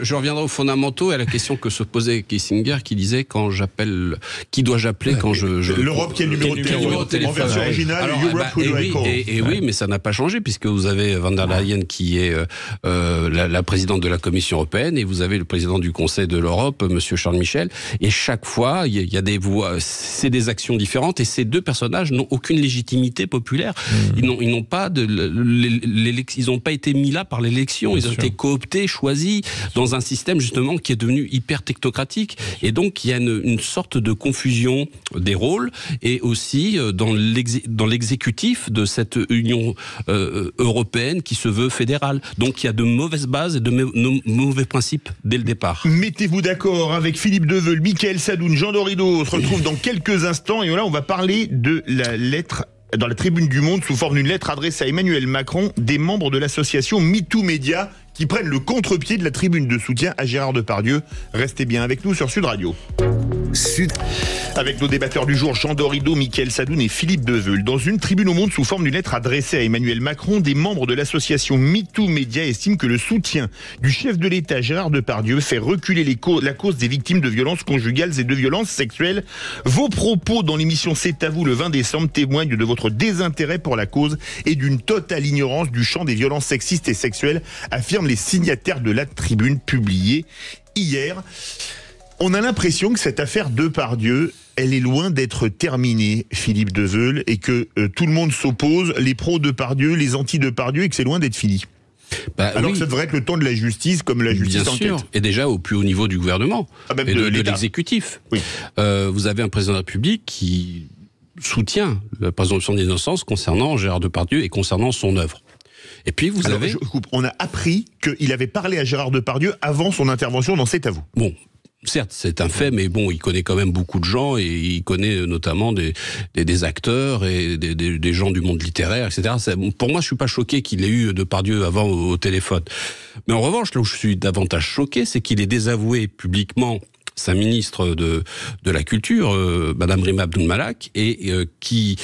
Je reviendrai aux fondamentaux et à la question que se posait Kissinger, qui disait qui dois-je appeler quand je l'Europe qui est le numéro de téléphone. En version originale, Europe Who Do I Call. Oui, mais ça n'a pas changé puisque vous avez Van der Leyen qui est la présidente de la Commission européenne et vous avez le président du Conseil de l'Europe, Monsieur Charles Michel. Et chaque fois, il y a des voix, c'est des actions différentes et ces deux personnages n'ont aucune légitimité populaire. Ils n'ont pas ils n'ont pas été mis là par l'élection. Ils ont été cooptés, choisis dans un système justement qui est devenu hyper technocratique. Et donc il y a une sorte de confusion des rôles et aussi dans l'exécutif de cette Union européenne qui se veut fédérale. Donc il y a de mauvaises bases et de mauvais principes dès le départ. Mettez-vous d'accord avec Philippe Deveul, Mickaël Sadoun, Jean Dorido. On se retrouve dans quelques instants et là on va parler de la lettre dans la Tribune du Monde sous forme d'une lettre adressée à Emmanuel Macron des membres de l'association MeToo Média qui prennent le contre-pied de la tribune de soutien à Gérard Depardieu. Restez bien avec nous sur Sud Radio. Avec nos débatteurs du jour, Jean Dorido, Mickaël Sadoun et Philippe Deveul. Dans une tribune au Monde sous forme d'une lettre adressée à Emmanuel Macron, des membres de l'association MeToo Média estiment que le soutien du chef de l'État Gérard Depardieu fait reculer la cause des victimes de violences conjugales et de violences sexuelles. Vos propos dans l'émission C'est à vous le 20 décembre témoignent de votre désintérêt pour la cause et d'une totale ignorance du champ des violences sexistes et sexuelles, affirment les signataires de la tribune publiée hier. On a l'impression que cette affaire Depardieu, elle est loin d'être terminée, Philippe Deveul, et que tout le monde s'oppose, les pros Depardieu, les anti-Depardieu, et que c'est loin d'être fini. Alors que ça devrait être le temps de la justice, comme la justice enquête. Bien sûr, et déjà au plus haut niveau du gouvernement, et de l'exécutif. Oui. Vous avez un président de la République qui soutient la présomption d'innocence concernant Gérard Depardieu et concernant son œuvre. Et puis vous avez... On a appris qu'il avait parlé à Gérard Depardieu avant son intervention dans C'est à vous. Bon, certes, c'est un fait, mais bon, il connaît quand même beaucoup de gens et il connaît notamment des acteurs et des gens du monde littéraire, etc. Pour moi, je suis pas choqué qu'il ait eu Depardieu avant au téléphone. Mais en revanche, là où je suis davantage choqué, c'est qu'il ait désavoué publiquement sa ministre de la Culture, Madame Rima Abdul-Malak, et qui,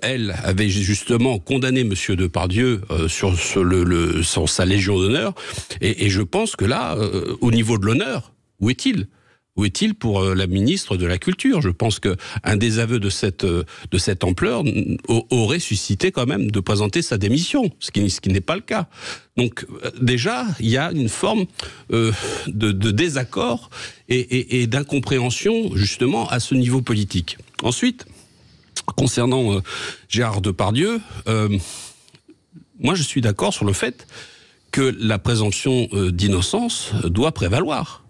elle, avait justement condamné Monsieur Depardieu sur sa Légion d'honneur. Et je pense que là, au niveau de l'honneur, où est-il ? Où est-il pour la ministre de la Culture ? Je pense qu'un désaveu de cette ampleur aurait suscité quand même de présenter sa démission, ce qui n'est pas le cas. Donc déjà, il y a une forme de désaccord et d'incompréhension justement à ce niveau politique. Ensuite, concernant Gérard Depardieu, moi je suis d'accord sur le fait que la présomption d'innocence doit prévaloir.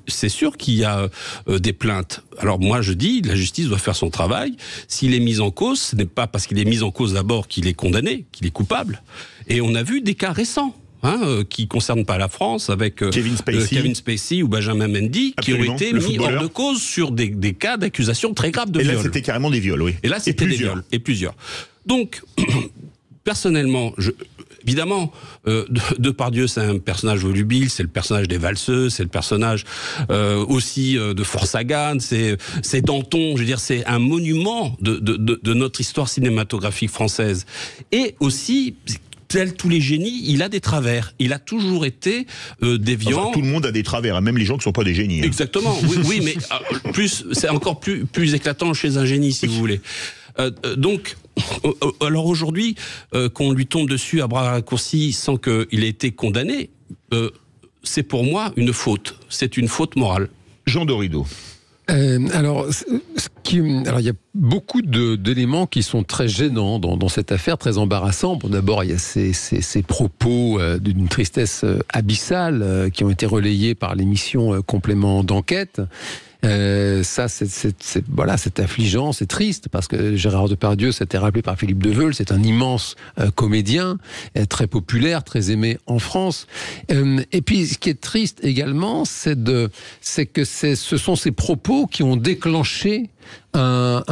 C'est sûr qu'il y a des plaintes. Alors moi je dis, la justice doit faire son travail. S'il est mis en cause, ce n'est pas parce qu'il est mis en cause d'abord qu'il est condamné, qu'il est coupable. Et on a vu des cas récents. Qui concernent pas la France, avec Kevin Spacey ou Benjamin Mendy, qui ont été mis hors de cause sur des cas d'accusation très graves de viol. Et là c'était carrément des viols, oui. Et là c'était des viols, et plusieurs. Donc, personnellement, évidemment, Depardieu, c'est un personnage volubile, c'est le personnage des valseuses, c'est le personnage aussi de Forsagane, c'est Danton, je veux dire, c'est un monument de notre histoire cinématographique française. Et aussi, tel tous les génies, il a des travers. Il a toujours été déviant. Enfin, tout le monde a des travers, même les gens qui ne sont pas des génies. Hein. Exactement, oui, mais c'est encore plus éclatant chez un génie, si vous voulez. Donc, alors aujourd'hui, qu'on lui tombe dessus à bras raccourcis sans qu'il ait été condamné, c'est pour moi une faute. C'est une faute morale. Jean Dorido. Alors, il y a beaucoup d'éléments qui sont très gênants dans cette affaire, très embarrassants. Bon, d'abord, il y a ces propos d'une tristesse abyssale qui ont été relayés par l'émission Complément d'enquête. Ça, c'est affligeant, c'est triste, parce que Gérard Depardieu, c'était rappelé par Philippe Deveul, c'est un immense comédien, très populaire, très aimé en France. Et puis, ce qui est triste également, c'est que ce sont ces propos qui ont déclenché un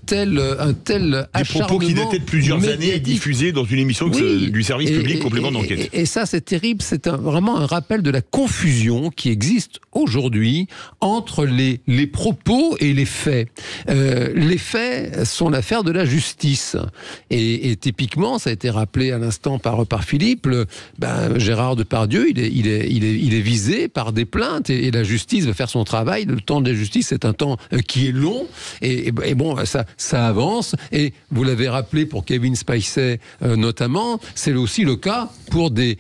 tel acharnement. Des propos qui dataient de plusieurs années et diffusés dans une émission du service public Complément d'enquête. Et ça, c'est terrible. C'est vraiment un rappel de la confusion qui existe aujourd'hui entre les propos et les faits. Les faits sont l'affaire de la justice. Et typiquement, ça a été rappelé à l'instant par Philippe, Gérard Depardieu, il est visé par des plaintes et la justice va faire son travail. Le temps de la justice, c'est un temps qui est long. Et bon, ça avance. Et vous l'avez rappelé pour Kevin Spacey notamment, c'est aussi le cas pour des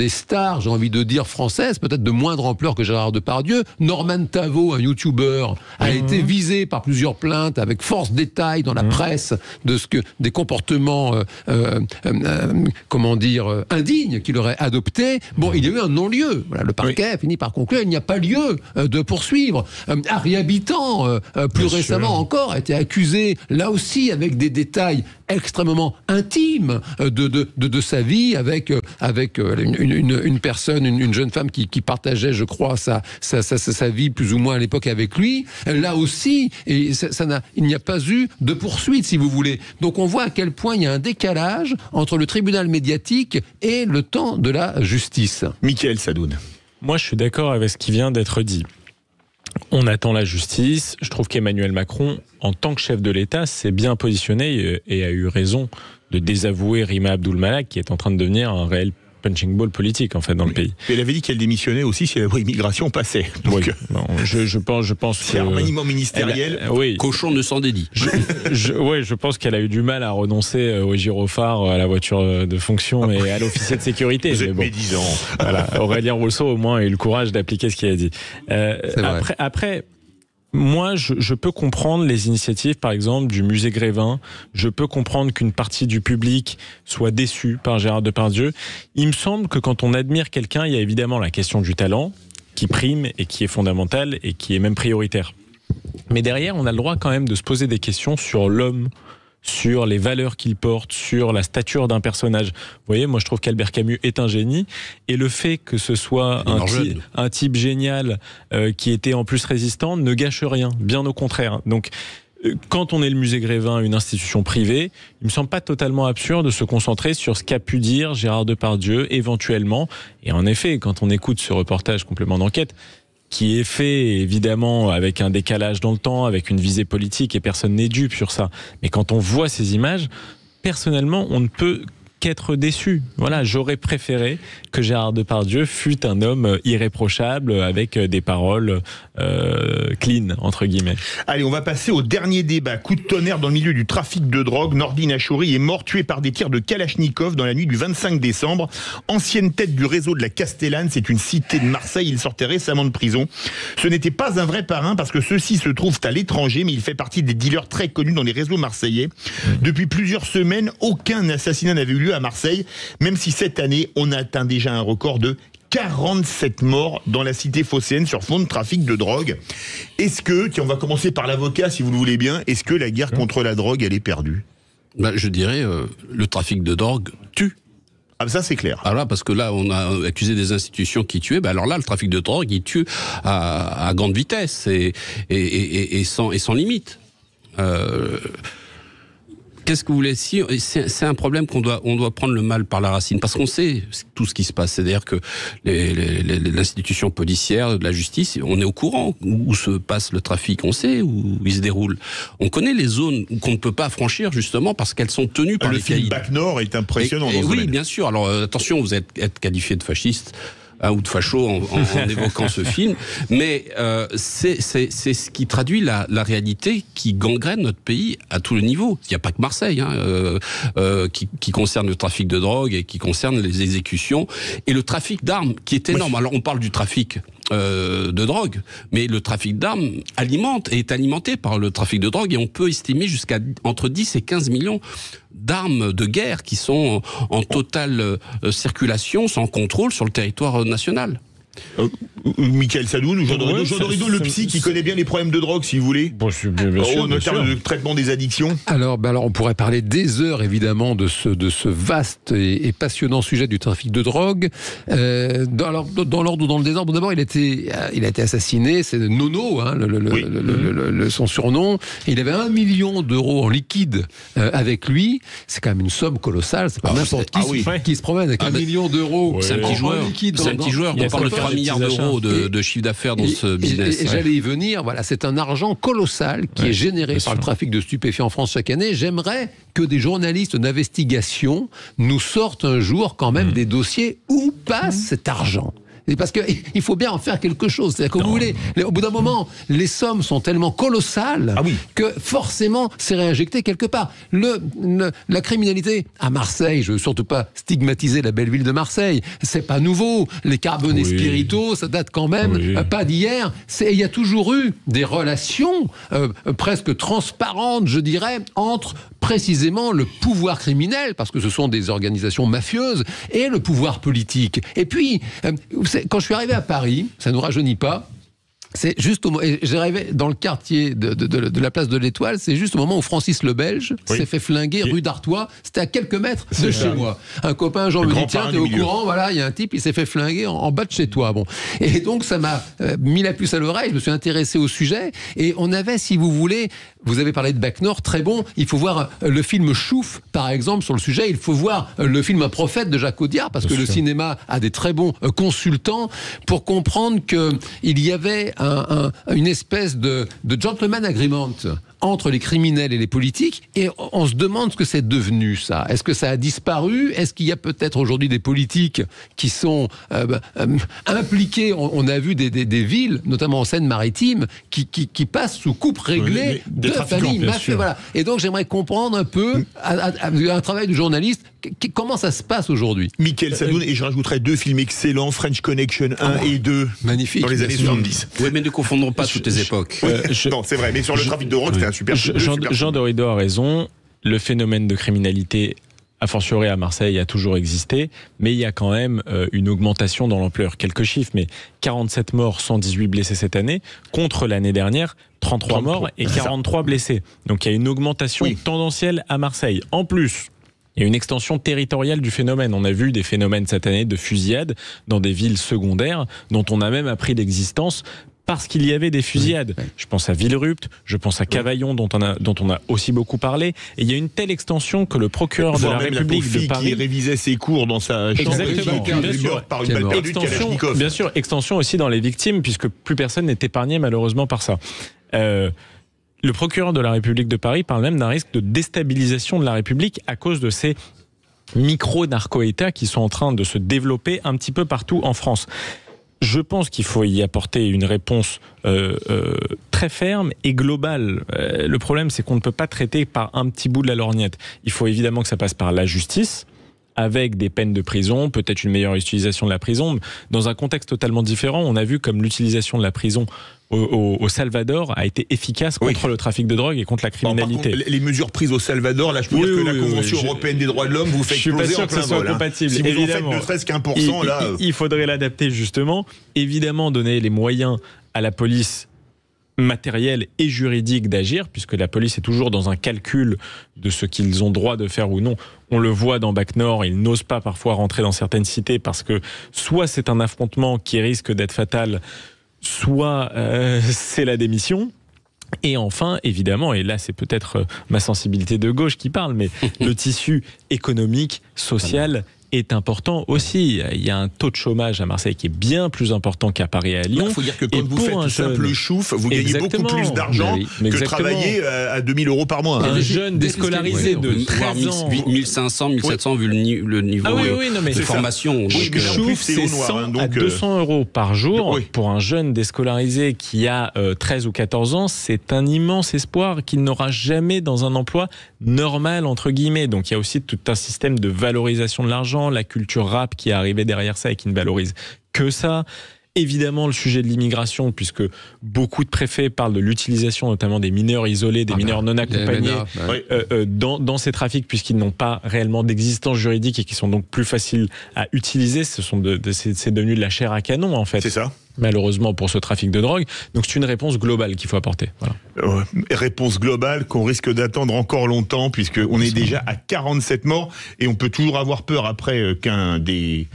stars, j'ai envie de dire françaises, peut-être de moindre ampleur que Gérard Depardieu. Norman Tavo, un YouTuber, a été visé par plusieurs plaintes avec force détail dans la presse des comportements, indignes qu'il aurait adoptés. Bon, il y a eu un non-lieu. Voilà, le parquet a fini par conclure, il n'y a pas lieu de poursuivre. Harry Habitant, plus récemment encore, a été accusé, là aussi, avec des détails extrêmement intimes de sa vie, avec une personne, une jeune femme qui partageait, je crois, sa vie plus ou moins à l'époque avec lui. Là aussi, il n'y a pas eu de poursuite, si vous voulez. Donc on voit à quel point il y a un décalage entre le tribunal médiatique et le temps de la justice. Mickaël Sadoun. Moi, je suis d'accord avec ce qui vient d'être dit. On attend la justice. Je trouve qu'Emmanuel Macron, en tant que chef de l'État, s'est bien positionné et a eu raison de désavouer Rima Abdul-Malak, qui est en train de devenir un réel punching ball politique en fait dans le pays. Et elle avait dit qu'elle démissionnait aussi si la loi immigration passait. Donc, non, je pense c'est un remaniement ministériel. Cochon ne s'en dédie. Je pense qu'elle a eu du mal à renoncer au gyrophare, à la voiture de fonction et à l'officier de sécurité. Vous êtes médisant. Voilà, Aurélien Rousseau au moins a eu le courage d'appliquer ce qu'il a dit. Après, moi, je peux comprendre les initiatives, par exemple, du musée Grévin. Je peux comprendre qu'une partie du public soit déçue par Gérard Depardieu. Il me semble que quand on admire quelqu'un, il y a évidemment la question du talent qui prime et qui est fondamentale et qui est même prioritaire. Mais derrière, on a le droit quand même de se poser des questions sur l'homme, sur les valeurs qu'il porte, sur la stature d'un personnage. Vous voyez, moi je trouve qu'Albert Camus est un génie, et le fait que ce soit un type génial qui était en plus résistant ne gâche rien, bien au contraire. Donc quand on est le musée Grévin, une institution privée, il me semble pas totalement absurde de se concentrer sur ce qu'a pu dire Gérard Depardieu éventuellement. Et en effet, quand on écoute ce reportage complément d'enquête, qui est fait évidemment avec un décalage dans le temps, avec une visée politique, et personne n'est dupe sur ça. Mais quand on voit ces images, personnellement, on ne peut qu'être déçu. Voilà, j'aurais préféré que Gérard Depardieu fût un homme irréprochable avec des paroles clean, entre guillemets. Allez, on va passer au dernier débat. Coup de tonnerre dans le milieu du trafic de drogue. Nordine Achouri est mort tué par des tirs de Kalachnikov dans la nuit du 25 décembre. Ancienne tête du réseau de la Castellane, c'est une cité de Marseille. Il sortait récemment de prison. Ce n'était pas un vrai parrain parce que ceux-ci se trouvent à l'étranger, mais il fait partie des dealers très connus dans les réseaux marseillais. Depuis plusieurs semaines, aucun assassinat n'avait eu lieu à Marseille, même si cette année, on a atteint déjà un record de 47 morts dans la cité phocéenne sur fond de trafic de drogue. Est-ce que, tiens, on va commencer par l'avocat si vous le voulez bien, est-ce que la guerre contre la drogue, elle est perdue ? Je dirais, le trafic de drogue tue. Ah, ça c'est clair. Alors là, parce que là, on a accusé des institutions qui tuaient. Alors là, le trafic de drogue, il tue à grande vitesse et sans limite. Qu'est-ce que vous voulez dire ? C'est un problème on doit prendre le mal par la racine, parce qu'on sait tout ce qui se passe. C'est-à-dire que l'institution policière, de la justice, on est au courant où se passe le trafic, on sait où il se déroule. On connaît les zones qu'on ne peut pas franchir, justement, parce qu'elles sont tenues par les caïds. Le film Bac Nord est impressionnant dans ce oui, domaine. Bien sûr. Alors attention, vous êtes qualifié de fasciste. Ou de facho en évoquant ce film, mais c'est ce qui traduit la réalité qui gangrène notre pays à tous les niveaux. Il n'y a pas que Marseille qui concerne le trafic de drogue et qui concerne les exécutions et le trafic d'armes qui est énorme. Alors on parle du trafic de drogue, mais le trafic d'armes est alimenté par le trafic de drogue, et on peut estimer jusqu'à entre 10 et 15 millions d'armes de guerre qui sont en totale circulation, sans contrôle sur le territoire national. Michael Sadoun ou Jean Dorido, le psy qui connaît bien les problèmes de drogue, si vous voulez. Bien sûr, en termes de traitement des addictions. Alors, on pourrait parler des heures, évidemment, de ce vaste et passionnant sujet du trafic de drogue. Dans l'ordre ou dans le désordre, d'abord, il a été assassiné, c'est Nono, son surnom. Et il avait 1 million d'euros en liquide avec lui. C'est quand même une somme colossale, c'est pas n'importe qui se promène avec 1 million d'euros. C'est un petit joueur. C'est un petit joueur. On parle de 3 milliards d'euros de chiffre d'affaires dans ce business. Et j'allais y venir, voilà, c'est un argent colossal qui est généré par le trafic de stupéfiants en France chaque année. J'aimerais que des journalistes d'investigation nous sortent un jour quand même des dossiers où passe cet argent. Parce qu'il faut bien en faire quelque chose. C'est-à-dire que vous voulez, au bout d'un moment, les sommes sont tellement colossales que forcément c'est réinjecté quelque part. La criminalité à Marseille, je veux surtout pas stigmatiser la belle ville de Marseille, c'est pas nouveau. Les carbonés spiritueux, ça date quand même pas d'hier. Il y a toujours eu des relations presque transparentes, je dirais, entre précisément le pouvoir criminel, parce que ce sont des organisations mafieuses, et le pouvoir politique. Et puis, quand je suis arrivé à Paris, ça ne nous rajeunit pas, c'est juste j'arrivais dans le quartier de la place de l'Étoile, c'est juste au moment où Francis le Belge s'est fait flinguer rue d'Artois, c'était à quelques mètres de chez moi. Un copain, Jean me dit, tiens, t'es au courant, voilà, il y a un type, il s'est fait flinguer en bas de chez toi. Bon. Et donc ça m'a mis la puce à l'oreille, je me suis intéressé au sujet, et on avait, si vous voulez, vous avez parlé de Bac Nord, très bon, il faut voir le film Chouf, par exemple, sur le sujet, il faut voir le film Un prophète de Jacques Audiard, parce que le cinéma a des très bons consultants pour comprendre qu'il y avait une espèce de gentleman agreement entre les criminels et les politiques, et on se demande ce que c'est devenu, ça. Est-ce que ça a disparu ? Est-ce qu'il y a peut-être aujourd'hui des politiques qui sont impliqués ? On a vu des villes, notamment en Seine-Maritime, qui passent sous coupe réglée de familles mafieuses. Voilà. Et donc j'aimerais comprendre un peu, un travail de journaliste, comment ça se passe aujourd'hui. Michael Sadoun, et je rajouterais 2 films excellents, French Connection 1 et 2, magnifique, dans les années 70. Oui, mais ne confondons pas toutes les époques. Non, c'est vrai, mais sur le trafic de drogue, c'était un super Jean Dorido a raison, le phénomène de criminalité a fortiori à Marseille, a toujours existé, mais il y a quand même une augmentation dans l'ampleur. Quelques chiffres, mais 47 morts, 118 blessés cette année, contre l'année dernière, 33 morts et 43 blessés. Donc il y a une augmentation tendancielle à Marseille. En plus, il y a une extension territoriale du phénomène. On a vu des phénomènes cette année de fusillades dans des villes secondaires dont on a même appris l'existence parce qu'il y avait des fusillades. Je pense à Villerupt, je pense à Cavaillon dont on a aussi beaucoup parlé. Et il y a une telle extension que le procureur de la République de Paris qui révisait ses cours dans sa chambre, bien sûr, par une balle perdue de Kalachnikov. Bien sûr, extension aussi dans les victimes puisque plus personne n'est épargné malheureusement par ça. Le procureur de la République de Paris parle même d'un risque de déstabilisation de la République à cause de ces micro-narco-États qui sont en train de se développer un petit peu partout en France. Je pense qu'il faut y apporter une réponse très ferme et globale. Le problème, c'est qu'on ne peut pas traiter par un petit bout de la lorgnette. Il faut évidemment que ça passe par la justice, avec des peines de prison, peut-être une meilleure utilisation de la prison. Dans un contexte totalement différent, on a vu comme l'utilisation de la prison au Salvador a été efficace contre le trafic de drogue et contre la criminalité. Par contre, les mesures prises au Salvador, là, je peux dire que la Convention européenne des droits de l'homme vous fait exploser en plein vol. Je suis pas sûr que ce soit compatible. Si vous en faites ne serait-ce qu'1%, là... Il faudrait l'adapter justement. Évidemment, donner les moyens à la police matériel et juridique d'agir, puisque la police est toujours dans un calcul de ce qu'ils ont droit de faire ou non. On le voit dans Bac Nord, ils n'osent pas parfois rentrer dans certaines cités parce que soit c'est un affrontement qui risque d'être fatal, soit c'est la démission. Et enfin, évidemment, et là c'est peut-être ma sensibilité de gauche qui parle, mais le tissu économique, social est important aussi. Il y a un taux de chômage à Marseille qui est bien plus important qu'à Paris et à Lyon. Il faut dire que quand vous faites un simple chouf, vous gagnez beaucoup plus d'argent que travailler à 2000 € par mois. Un jeune déscolarisé de 13 ans... 1500, 1700 vu le niveau de formation. Le chouf, c'est 100 à 200 € par jour. Pour un jeune déscolarisé qui a 13 ou 14 ans, c'est un immense espoir qu'il n'aura jamais dans un emploi normal, entre guillemets. Donc il y a aussi tout un système de valorisation de l'argent, la culture rap qui est arrivée derrière ça et qui ne valorise que ça. Évidemment, le sujet de l'immigration, puisque beaucoup de préfets parlent de l'utilisation notamment des mineurs isolés, des mineurs non accompagnés dans ces trafics, puisqu'ils n'ont pas réellement d'existence juridique et qui sont donc plus faciles à utiliser. C'est devenu de la chair à canon, en fait. C'est ça. Malheureusement pour ce trafic de drogue. Donc c'est une réponse globale qu'il faut apporter. Voilà. Réponse globale qu'on risque d'attendre encore longtemps, puisqu'on est déjà à 47 morts et on peut toujours avoir peur après qu'un des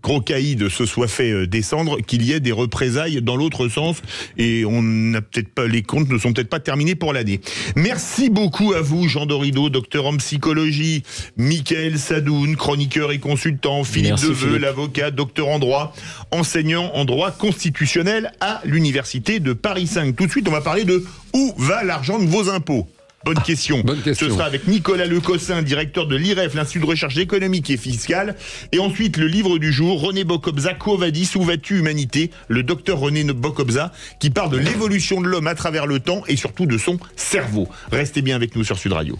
gros caïds se soit fait descendre, qu'il y ait des représailles dans l'autre sens, et on n'a peut-être pas, les comptes ne sont peut-être pas terminés pour l'année. Merci beaucoup à vous, Jean Dorido, docteur en psychologie, Mickaël Sadoun, chroniqueur et consultant, Philippe Deveu, l'avocat, docteur en droit, enseignant en droit constitutionnel à l'université de Paris 5. Tout de suite, on va parler de où va l'argent de vos impôts. Bonne question. Ce sera avec Nicolas Lecossin, directeur de l'IREF, l'Institut de recherche économique et fiscale. Et ensuite, le livre du jour, René Bocobza, Quo Vadis, où vas-tu humanité, le docteur René Bocobza, qui parle de l'évolution de l'homme à travers le temps et surtout de son cerveau. Restez bien avec nous sur Sud Radio.